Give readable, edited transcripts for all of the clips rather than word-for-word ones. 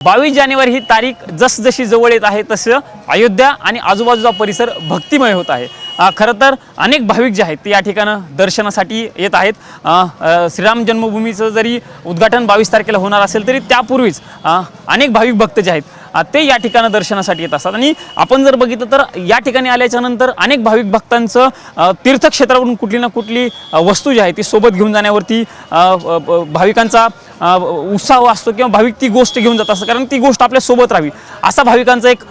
22 जानेवारी ही तारीख जसजशी जवळ येत आहे तसं अयोध्या आणि आजूबाजूचा परिसर भक्तिमय होत आहे। खरं तर अनेक भाविक जे आहेत ते या ठिकाणी दर्शनासाठी येत आहेत। श्रीराम जन्मभूमीचं जरी उद्घाटन 22 तारखेला होणार असेल तरी त्यापूर्वीच अनेक भाविक भक्त जे आहेत ते या ठिकाणी दर्शनासाठी येत असतात। आणि आपण जर बघितलं तर या ठिकाणी आल्याच्या नंतर अनेक भाविक भक्तांचं तीर्थक्षेत्रावरून कुठली ना कुठली वस्तू जी आहे ती सोबत घेऊन जाण्यावरती भाविकांचा उत्साह असतो किंवा भाविक ती गोष्ट घेऊन जात असतात, कारण ती गोष्ट आपल्या सोबत राहावी असा भाविकांचा एक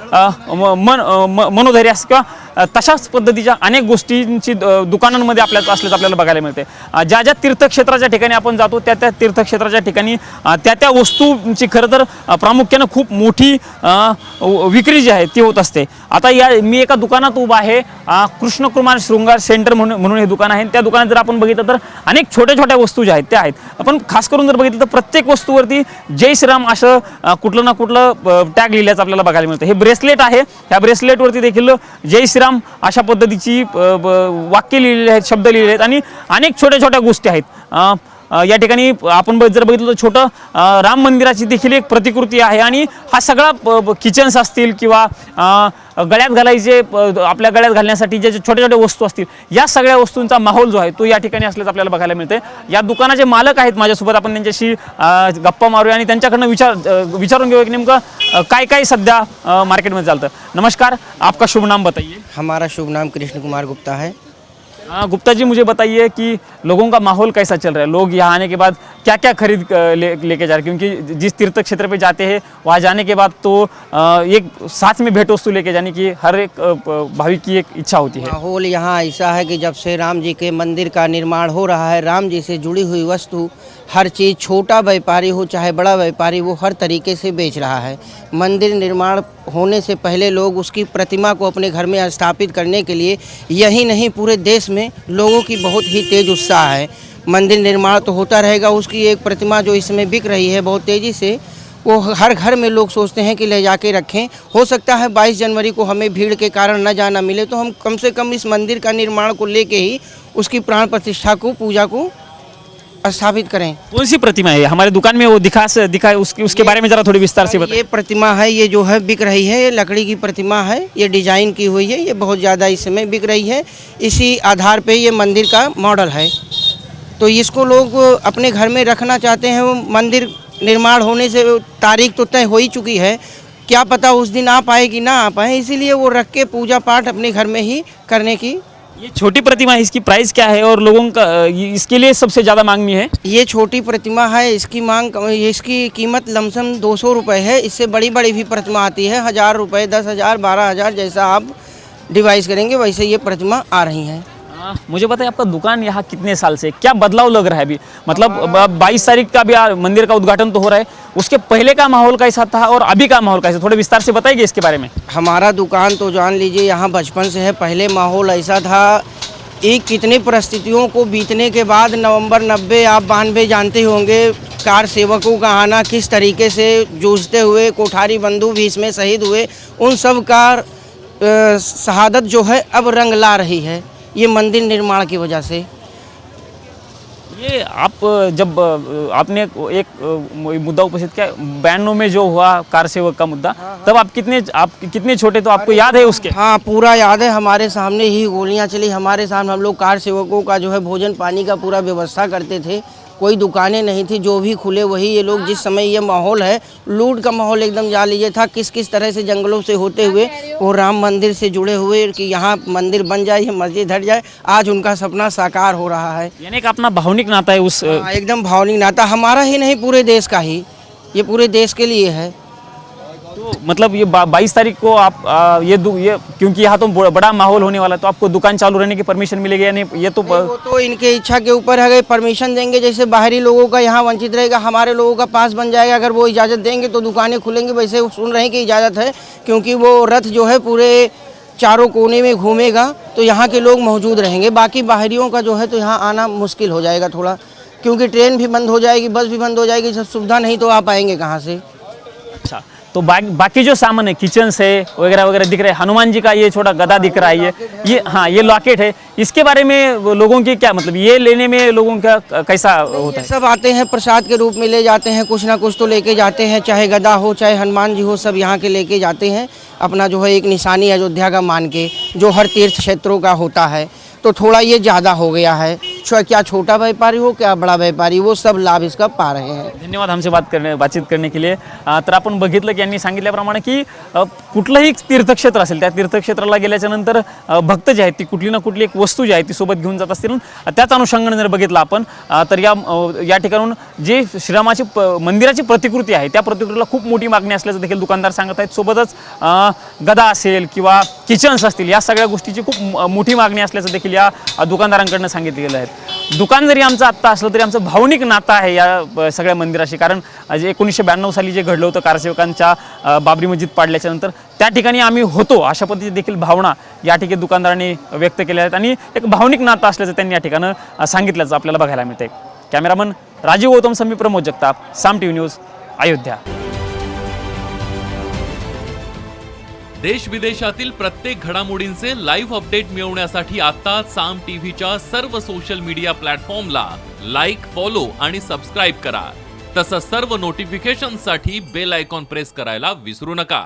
मनोधैर्य असतं किंवा तशाच पद्धतीच्या अनेक गोष्टींची दुकानांमध्ये आपल्याला बघायला मिळते। ज्या ज्या तीर्थक्षेत्राच्या ठिकाणी आपण जातो त्या तीर्थक्षेत्राच्या ठिकाणी त्या वस्तूंची खरं तर प्रामुख्याने खूप मोठी विक्री जी आहे ती होत असते। आता मी एका दुकानात उभा आहे, कृष्णकुमार शृंगार सेंटर म्हणून हे दुकान आहे। त्या दुकानात जर आपण बघितलं तर अनेक छोट्या छोट्या वस्तू ज्या आहेत त्या आहेत। आपण खास करून जर बघितलं तर प्रत्येक वस्तूवरती जय श्रीराम असं कुठलं ना कुठलं टॅग लिहिल्याचं आपल्याला बघायला मिळतं। हे ब्रेसलेट आहे, ह्या ब्रेसलेटवरती देखील जय श्रीराम अशा पद्धतीची वाक्य लिहिलेली आहेत, शब्द लिहिलेले आहेत आणि अनेक छोट्या छोट्या गोष्टी आहेत। या ठिकाणी आपण जर बघितलं तर छोटं राम मंदिराची देखील एक प्रतिकृती आहे आणि हा सगळा किचन्स असतील किंवा गळ्यात घालायचे आपल्या गळ्यात घालण्यासाठी जे छोट्या छोट्या वस्तू असतील या सगळ्या वस्तूंचा माहोल जो आहे तो या ठिकाणी असल्याचं आपल्याला बघायला मिळते। या दुकानाचे मालक आहेत माझ्यासोबत, आपण त्यांच्याशी गप्पा मारूया आणि त्यांच्याकडनं विचारून घेऊया की नेमकं काय काय सध्या मार्केटमध्ये चालतं। नमस्कार, आपका शुभ नाम बताइए। हमारा शुभ नाम कृष्ण कुमार गुप्ता है। गुप्ता जी, मुझे बताइए कि लोगों का माहौल कैसा चल रहा है, लोग यहाँ आने के बाद क्या क्या खरीद लेके जा रहे हैं, क्योंकि जिस तीर्थ क्षेत्र पे जाते हैं वहाँ जाने के बाद तो एक साथ में भेंट वस्तु लेके जाने की हर एक भाविक की एक इच्छा होती है। माहौल यहाँ ऐसा है कि जब से राम जी के मंदिर का निर्माण हो रहा है, राम जी से जुड़ी हुई वस्तु हर चीज़, छोटा व्यापारी हो चाहे बड़ा व्यापारी, वो हर तरीके से बेच रहा है। मंदिर निर्माण होने से पहले लोग उसकी प्रतिमा को अपने घर में स्थापित करने के लिए, यही नहीं पूरे देश में लोगों की बहुत ही तेज़ उत्साह है। मंदिर निर्माण तो होता रहेगा, उसकी एक प्रतिमा जो इसमें बिक रही है बहुत तेज़ी से, वो हर घर में लोग सोचते हैं कि ले जाके रखें। हो सकता है 22 जनवरी को हमें भीड़ के कारण न जाना मिले तो हम कम से कम इस मंदिर का निर्माण को लेके ही उसकी प्राण प्रतिष्ठा को, पूजा को स्थापित करें। कौन सी प्रतिमा है हमारे दुकान में, वो दिखा उसके बारे में जरा थोड़ी विस्तार से बताइए। ये प्रतिमा है, ये जो है बिक रही है, ये लकड़ी की प्रतिमा है, ये डिजाइन की हुई है, ये बहुत ज़्यादा इस समय बिक रही है। इसी आधार पे ये मंदिर का मॉडल है, तो इसको लोग अपने घर में रखना चाहते हैं। वो मंदिर निर्माण होने से तारीख तो तय हो ही चुकी है, क्या पता उस दिन आ पाए कि ना आ पाए, इसीलिए वो रख के पूजा पाठ अपने घर में ही करने की। ये छोटी प्रतिमा है, इसकी प्राइस क्या है और लोगों का इसके लिए सबसे ज़्यादा मांगनी है? ये छोटी प्रतिमा है, इसकी कीमत लमसम 200 रुपये है। इससे बड़ी बड़ी भी प्रतिमा आती है, 1000 रुपये, 10,000, 12,000, जैसा आप डिवाइस करेंगे वैसे ये प्रतिमा आ रही हैं। मुझे बताइए, आपका दुकान यहाँ कितने साल से, क्या बदलाव लग रहा है अभी? मतलब 22 तारीख का भी मंदिर का उद्घाटन तो हो रहा है, उसके पहले का माहौल कैसा था और अभी का माहौल कैसा, थोड़े विस्तार से बताइए इसके बारे में। हमारा दुकान तो जान लीजिए यहाँ बचपन से है। पहले माहौल ऐसा था, एक कितनी परिस्थितियों को बीतने के बाद नवंबर 90 आप 92 जानते होंगे, कार सेवकों का आना किस तरीके से जूझते हुए, कोठारी बंधु भी इसमें शहीद हुए, उन सब का शहादत जो है अब रंग ला रही है ये मंदिर निर्माण की वजह से। ये आप जब आपने एक मुद्दा उपस्थित किया 92 में जो हुआ कार सेवक का मुद्दा, तब आप कितने छोटे, तो आपको याद है उसके? हाँ, पूरा याद है। हमारे सामने ही गोलियां चली, हमारे सामने हम लोग कार सेवकों का जो है भोजन पानी का पूरा व्यवस्था करते थे। कोई दुकानें नहीं थी, जो भी खुले वही ये लोग। जिस समय ये माहौल है, लूट का माहौल एकदम जान लीजिए था, किस किस तरह से जंगलों से होते हुए वो राम मंदिर से जुड़े हुए कि यहाँ मंदिर बन जाए, ये मस्जिद हट जाए, आज उनका सपना साकार हो रहा है। यानी कि अपना भावनिक नाता है उस एकदम भावनिक नाता, हमारा ही नहीं पूरे देश का ही, ये पूरे देश के लिए है। तो मतलब ये 22 तारीख को आप ये क्योंकि यहाँ तो बड़ा माहौल होने वाला है, तो आपको दुकान चालू रहने की परमिशन मिलेगी या नहीं? ये तो वो तो इनके इच्छा के ऊपर है, परमिशन देंगे। जैसे बाहरी लोगों का यहाँ वंचित रहेगा, हमारे लोगों का पास बन जाएगा। अगर वो इजाज़त देंगे तो दुकानें खुलेंगी। वैसे सुन रहे हैं कि इजाज़त है, क्योंकि वो रथ जो है पूरे चारों कोने में घूमेगा तो यहाँ के लोग मौजूद रहेंगे। बाकी बाहरियों का जो है तो यहाँ आना मुश्किल हो जाएगा थोड़ा, क्योंकि ट्रेन भी बंद हो जाएगी, बस भी बंद हो जाएगी, सब सुविधा नहीं तो आ पाएंगे कहाँ से। अच्छा, तो बाकी जो सामान है, किचन से वगैरह वगैरह दिख रहे हैं, हनुमान जी का ये छोटा गदा दिख रहा है, ये हाँ ये लॉकेट है, इसके बारे में लोगों की क्या मतलब, ये लेने में लोगों का कैसा होता ये है? सब आते हैं प्रसाद के रूप में ले जाते हैं, कुछ ना कुछ तो लेके जाते हैं, चाहे गदा हो चाहे हनुमान जी हो, सब यहाँ के लेके जाते हैं। अपना जो है एक निशानी अयोध्या का मान के, जो हर तीर्थ क्षेत्रों का होता है, तो थोड़ा ये ज़्यादा हो गया है। क्या छोटा व्यापारी हो क्या बड़ा व्यापारी, वो सब लाभ इसका पा रहे हैं। धन्यवाद हमसे बातचीत करने के लिए। तर आपण बघितलं की यांनी सांगितल्याप्रमाणे की कुठलंही तीर्थक्षेत्र असेल, त्या तीर्थक्षेत्राला गेल्याच्या नंतर भक्त जे आहेत ती कुठली ना कुठली एक वस्तू जी आहे ती सोबत घेऊन जात असतील। त्याच अनुषंगाने जर बघितलं आपण तर या ठिकाणून जे श्रीरामाची मंदिराची प्रतिकृती आहे त्या प्रतिकृतीला खूप मोठी मागणी असल्याचं देखील दुकानदार सांगत आहेत। सोबतच गदा असेल किंवा किचन्स असतील, या सगळ्या गोष्टीची खूप मोठी मागणी असल्याचं देखील या दुकानदारांकडून सांगितलं गेलं आहे। दुकान जरी आमचं आत्ता असलं तरी आमचं भावनिक नातं आहे या सगळ्या मंदिराशी, कारण 1992 साली जे घडलं होतं कारसेवकांच्या बाबरी मस्जिद पाडल्याच्या नंतर त्या ठिकाणी आम्ही होतो, अशा पद्धतीची देखील भावना या ठिकाणी दुकानदारांनी व्यक्त केल्या आहेत आणि एक भावनिक नातं असल्याचं त्यांनी या ठिकाणी सांगितल्याचं आपल्याला बघायला मिळते। कॅमेरामन राजीव गौतम समी, प्रमोद जगताप, साम टीव्ही न्यूज, अयोध्या। देश विदेशातील प्रत्येक घडामोडींचे लाईव्ह अपडेट मिळवण्यासाठी आता साम टीव्हीच्या सर्व सोशल मीडिया प्लॅटफॉर्मला लाईक, फॉलो आणि सबस्क्राईब करा। तसंच सर्व नोटिफिकेशनसाठी बेल आयकॉन प्रेस करायला विसरू नका।